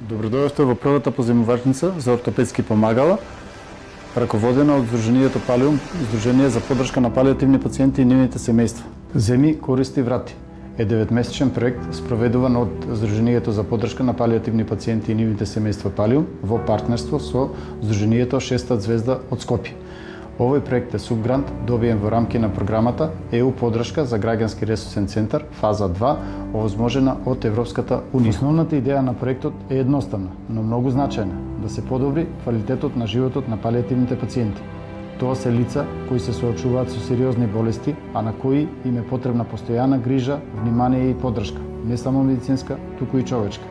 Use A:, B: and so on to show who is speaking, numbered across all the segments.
A: Добродојавте во првата позаимувачница за ортопедски помагала, раководена од Здруженијето Палиум, Здружение за поддршка на палиативни пациенти и нивните семејства. Земи, користи, врати е 9-месечен проект спроведуван од Здруженијето за поддршка на палиативни пациенти и нивните семејства Палиум во партнерство со Здруженијето Шеста звезда од Скопје. Овој проект е субгрант добиен во рамки на програмата ЕУ поддршка за граѓански ресурсен центар фаза 2, овозможена од Европската унија. Основната идеја на проектот е едноставна, но многу значајна, да се подобри квалитетот на животот на палиативните пациенти. Тоа се лица кои се соочуваат со сериозни болести, а на кои им е потребна постојана грижа, внимание и поддршка, не само медицинска, туку и човечка.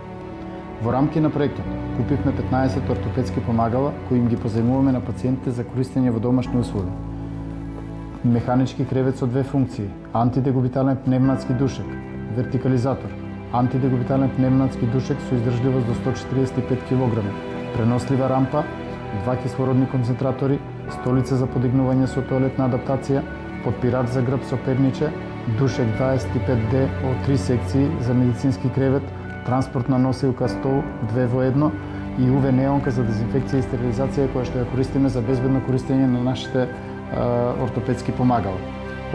A: Во рамки на проектот купивме 15 ортопедски помагала кои им ги позајмуваме на пациентите за користење во домашни услови. Механички кревет со две функции, антидегубитален пневматски душек, вертикализатор, антидегубитален пневматски душек со издржливост до 145 кг, пренослива рампа, 2 кислородни концентратори, столица за подигнување со тоалетна адаптација, подпирач за грб со перниче, душек 25D од 3 секции за медицински кревет, транспортна носилка стол 2 во 1 и UV неонка за дезинфекција и стерилизација која што ја користиме за безбедно користење на нашите ортопедски помагала.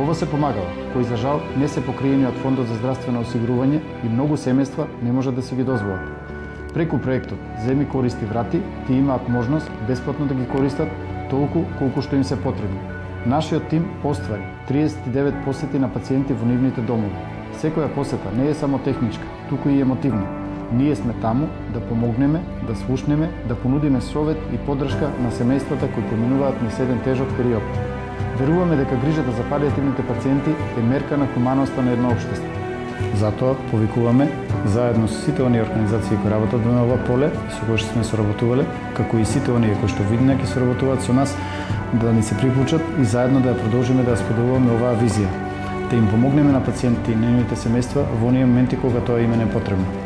A: Ова се помагала кои за жал не се покриени од Фондот за здравствено осигурување и многу семејства не можат да се ги дозволат. Преку проектот Земи, користи, врати, тие имаат можност бесплатно да ги користат толку колку што им се потребни. Нашиот тим оствари 39 посети на пациенти во нивните домови. Секоја посета не е само техничка, туку и емотивна. Ние сме таму да помогнеме, да слушнеме, да понудиме совет и поддршка на семејствата кои поминуваат низ еден тежок период. Веруваме дека грижата за палиативните пациенти е мерка на хуманоста на едно општество. Затоа повикуваме заедно со сите оние организации кои работат во ова поле и со кои што сме соработувале, како и сите оние кои што видно ќе соработуваат со нас, да ни се приклучат и заедно да ја продолжиме да ја споделуваме оваа визија, да им помогнеме на пациентите и нивните семејства во оние моменти кога тоа им е непотребно.